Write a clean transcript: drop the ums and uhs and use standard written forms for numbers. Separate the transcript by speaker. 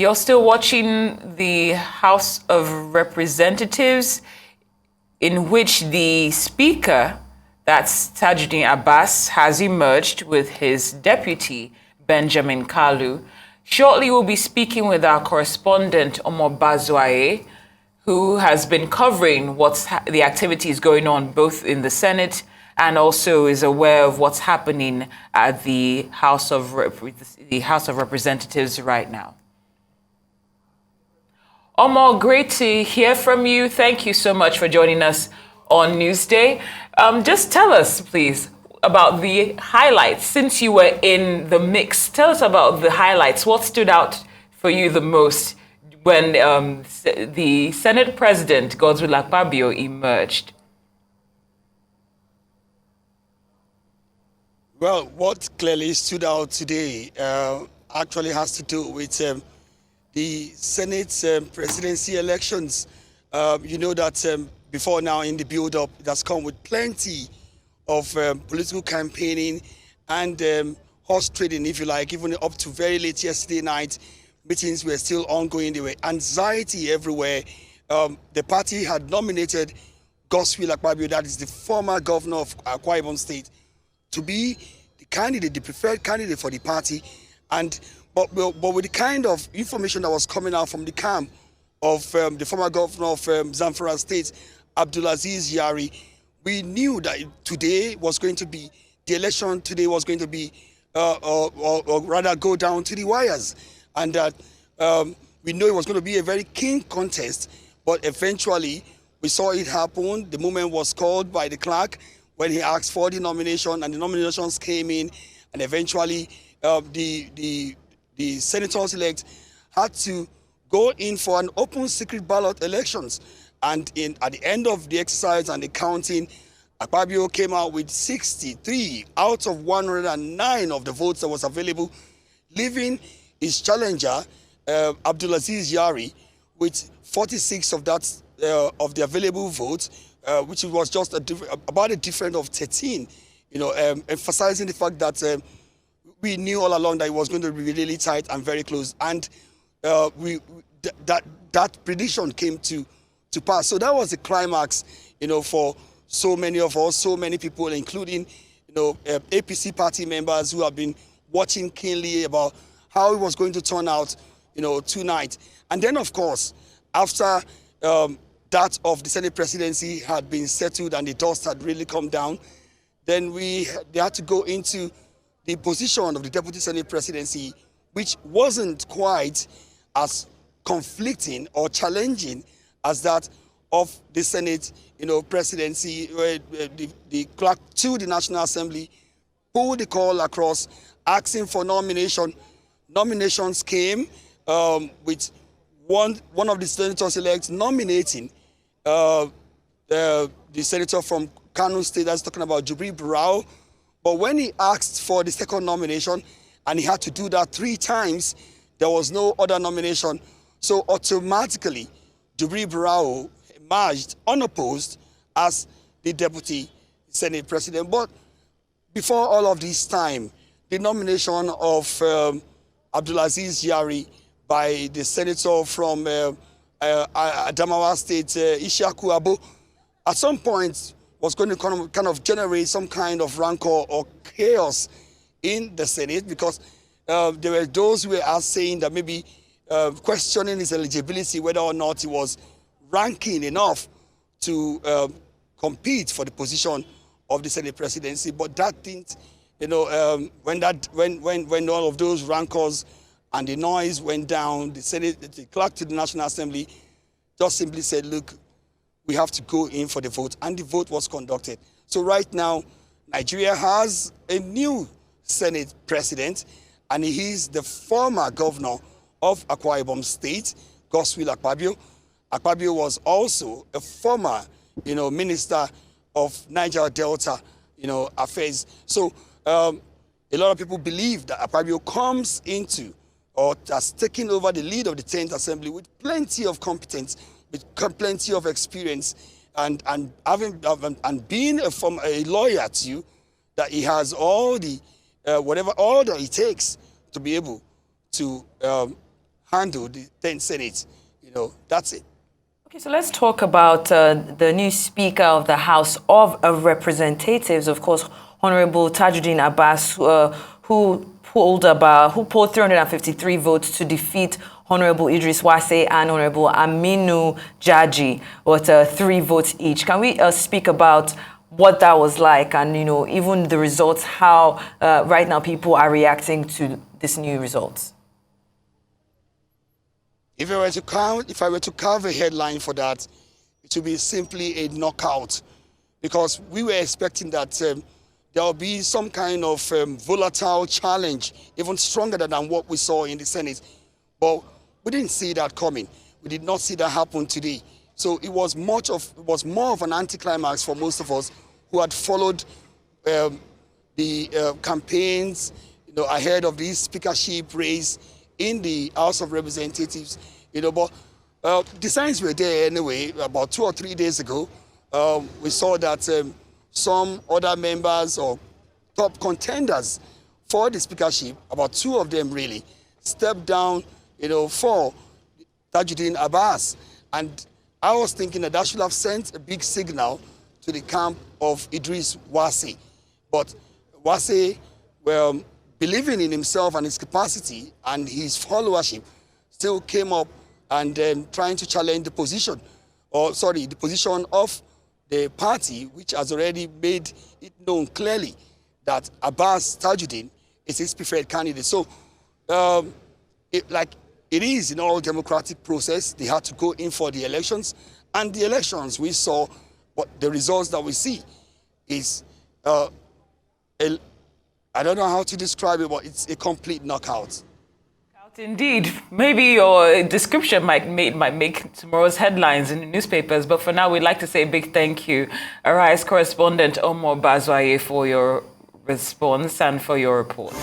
Speaker 1: You're still watching the House of Representatives, in which the Speaker, that's Tajudeen Abbas, has emerged with his deputy, Benjamin Kalu. Shortly, we'll be speaking with our correspondent, Abbas, who has been covering the activities going on both in the Senate and also is aware of what's happening at the House of Representatives right now. Omar, great to hear from you. Thank you so much for joining us on Newsday. Just tell us, please, about the highlights. Since you were in the mix, tell us about the highlights. What stood out for you the most when the Senate President, Godswill Akpabio, emerged?
Speaker 2: Well, what clearly stood out today actually has to do with the Senate presidency elections. You know that before now in the build-up, it has come with plenty of political campaigning and horse trading, if you like. Even up to very late yesterday night, meetings were still ongoing. There were anxiety everywhere. The party had nominated Godswill Akpabio, that is the former governor of Akwa Ibom State, to be the candidate, the preferred candidate for the party. But with the kind of information that was coming out from the camp of the former governor of Zamfara State, Abdulaziz Yari, we knew that today was going to be, the election today was going to be, or rather go down to the wires. And that we know it was going to be a very keen contest, but eventually we saw it happen. The moment was called by the clerk when he asked for the nomination, and the nominations came in, and eventually the senators-elect had to go in for an open secret ballot elections. And at the end of the exercise and the counting, Akpabio came out with 63 out of 109 of the votes that was available, leaving his challenger, Abdulaziz Yari, with 46 of that of the available votes, which was just about a difference of 13. You know, emphasizing the fact that we knew all along that it was going to be really tight and very close, and that prediction came to pass. So that was the climax, you know, for so many of us, so many people, including, you know, APC party members who have been watching keenly about how it was going to turn out, you know, tonight. And then, of course, after that of the Senate presidency had been settled and the dust had really come down, then they had to go into the position of the deputy Senate presidency, which wasn't quite as conflicting or challenging as that of the Senate, you know, presidency, where the clerk to the National Assembly pulled the call across, asking for nomination. Nominations came with one of the senators-elect nominating the senator from Kano State, that's talking about Jubril Burao. But when he asked for the second nomination, and he had to do that 3 times, there was no other nomination. So automatically, Jubril Burao emerged unopposed as the deputy Senate president. But before all of this time, the nomination of Abdulaziz Yari by the senator from Adamawa State, Ishaku Abo, at some point was going to kind of generate some kind of rancor or chaos in the Senate, because there were those who were saying that maybe questioning his eligibility, whether or not he was ranking enough to compete for the position of the Senate presidency. But that didn't, you know, when all of those rancors and the noise went down, the clerk to the National Assembly just simply said, look, we have to go in for the vote, and the vote was conducted. So right now, Nigeria has a new Senate president, and he is the former governor of Akwa Ibom State, Godswill Akpabio. Akpabio was also a former, you know, minister of Niger Delta, you know, affairs. So a lot of people believe that Akpabio comes into or has taken over the lead of the 10th Assembly with plenty of competence, with plenty of experience, and being a lawyer too, that he has all the all that it takes to be able to handle the 10th Senate. That's it.
Speaker 3: Okay, so let's talk about the new Speaker of the House of Representatives, of course, Honorable Tajudeen Abbas, who polled 353 votes to defeat Honorable Idris Wase and Honorable Aminu Jaji with 3 votes each. Can we speak about what that was like and, even the results, how right now people are reacting to this new results?
Speaker 2: If I were to carve a headline for that, it would be simply a knockout, because we were expecting that there will be some kind of volatile challenge, even stronger than what we saw in the Senate. But we didn't see that coming. We did not see that happen today. So it was more of an anticlimax for most of us who had followed the campaigns, ahead of this speakership race in the House of Representatives. But the signs were there anyway. About 2 or 3 days ago, we saw that some other members or top contenders for the speakership, about 2 of them really, stepped down, for Tajudeen Abbas. And I was thinking that should have sent a big signal to the camp of Idris Wase. But Wase, believing in himself and his capacity and his followership, still came up and trying to challenge the position of the party, which has already made it known clearly that Abbas Tajudeen is his preferred candidate. So, it is in all democratic process, they had to go in for the elections. And the elections we saw, but the results that we see is, I don't know how to describe it, but it's a complete knockout.
Speaker 1: Indeed. Maybe your description might make tomorrow's headlines in the newspapers, but for now, we'd like to say a big thank you, Arise correspondent Omo Bazwaye, for your response and for your report.